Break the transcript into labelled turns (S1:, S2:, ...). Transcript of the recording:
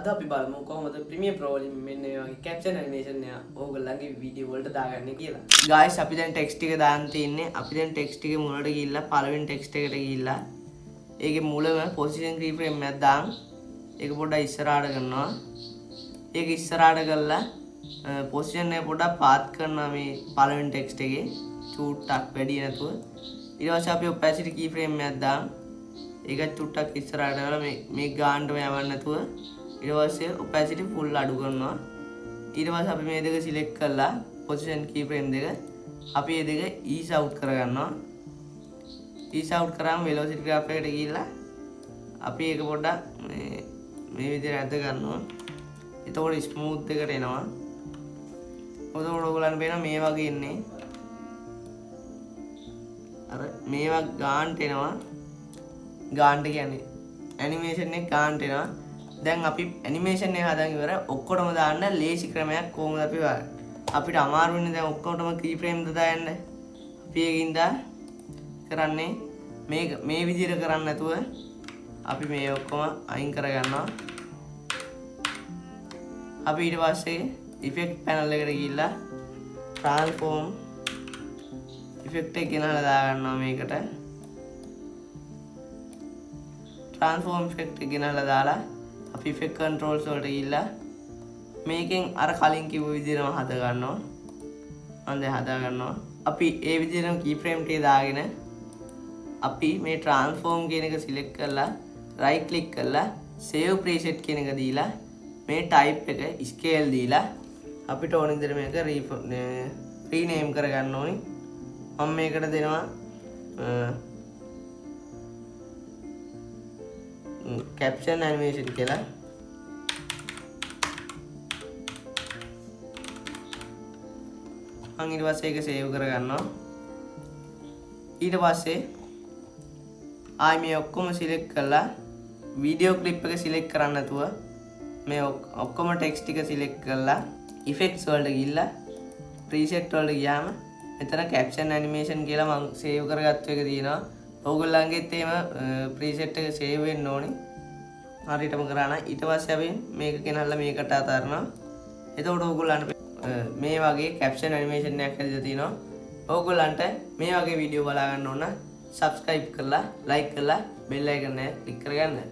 S1: අද අපි බලමු කොහොමද ප්‍රීමියර් ප්‍රෝ වලින් මෙන්න මේ වගේ කැප්ෂන් ඇනිමේෂන් එක ඕගොල්ලන්ගේ වීඩියෝ වලට දාගන්නේ කියලා. ගායිස් අපි දැන් ටෙක්ස්ට් එක දාන්න තියෙන්නේ. අපි දැන් ටෙක්ස්ට් එකේ මුලට ගිහිල්ලා පළවෙනි ටෙක්ස්ට් එකට ගිහිල්ලා ඒකේ මුලම පොසිෂන් කී ෆ්‍රේම් එකක් දාන්න. ඒක පොඩ්ඩක් ඉස්සරහට කරනවා. ඒක ඉස්සරහට කරලා පොසිෂන් එක පොඩ්ඩක් පාත් කරනවා මේ පළවෙනි ටෙක්ස්ට් එකේ චූට්ටක් වැඩි නැතුව. ඊට පස්සේ අපි ඔපැසිටි කී ෆ්‍රේම් එකක් දාන්න. ඒක චුට්ටක් ඉස්සරහට කරලා මේ ගානටම යවන්න නැතුව ඊට පස්සේ opacity full අඩු කරනවා. ඊට පස්සේ අපි මේ දෙක සිලෙක්ට් කරලා position keyframe දෙක අපි මේ දෙක ease out කරගන්නවා. ease out කරාම velocity graph එකට ගිහිල්ලා අපි ඒක පොඩ්ඩක් මේ විදිහට ඇද ගන්නවා. එතකොට smooth එකට එනවා. ඔතකොට ඔයගොල්ලන්ට පේනවා මේ වගේ ඉන්නේ. අර මේවා ගානට එනවා. ගානට කියන්නේ ඇනිමේෂන් එක ගානට එනවා. දැන් අපි ඇනිමේෂන් එක හදන් ඉවර ඔක්කොටම දාන්න ලේසි ක්‍රමයක් කොහොමද අපි අපිට අමාරු වෙන්නේ දැන් ඔක්කොටම කී ෆ්‍රේම් දාන්න. අපි ඒකින්ද කරන්නේ මේ විදිහට කරන්නේ නැතුව අපි මේ ඔක්කොම අයින් කරගන්නවා. අපි ඊට පස්සේ ඉෆෙක්ට් පැනල් එකට ගිහිල්ලා ට්‍රාන්ස්ෆෝම් ඉෆෙක්ට් එක ගෙනහලා දාගන්නවා මේකට. ට්‍රාන්ස්ෆෝම් ඉෆෙක්ට් එක ගෙනහලා දාලා අපි ඉෆෙක්ට් කන්ට්‍රෝල්ස් වලට ගිහිල්ලා මේකෙන් අර කලින් කිව්ව විදිහටම හද ගන්නවා. මම දැන් හදා ගන්නවා. අපි ඒ විදිහටම කී ෆ්‍රේම් ටික දාගෙන අපි මේ ට්‍රාන්ස්ෆෝම් කියන එක සිලෙක්ට් කරලා රයිට් ක්ලික් කරලා සේව් ප්‍රීසෙට් කියන එක දීලා මේ ටයිප් එක ස්කේල් දීලා අපිට ඕන විදිහට මේක රීනේම් කරගන්න ඕනි. මම මේකට දෙනවා caption animation කියලා. මම ඊට පස්සේ ඒක සේව් කරගන්නවා. ඊට පස්සේ ආයි මේ ඔක්කොම සිලෙක්ට් කරලා වීඩියෝ ක්ලිප් එක සිලෙක්ට් කරන්න නැතුව මේ ඔක්කොම ටෙක්ස්ට් ටික සිලෙක්ට් කරලා ඉෆෙක්ට්ස් වලට ගිහිල්ලා ප්‍රීසෙට් වලට ගියාම මෙතන caption animation කියලා මම සේව් කරගත්ත එක තියෙනවා. ඔයගොල්ලන්ගෙත් එහෙම ප්‍රීසෙට් එක සේව් වෙන්න ඕනේ. හරියටම කරා නම් ඊට පස්සේ අපි මේක ගෙනල්ලා මේකට අතාරනවා. එතකොට ඔයගොල්ලන්ට මේ වගේ caption animation එකක් හදලා තිනවා. ඔයගොල්ලන්ට මේ වගේ වීඩියෝ බලා ගන්න ඕන subscribe කරලා like කරලා bell icon එක click කරගන්න.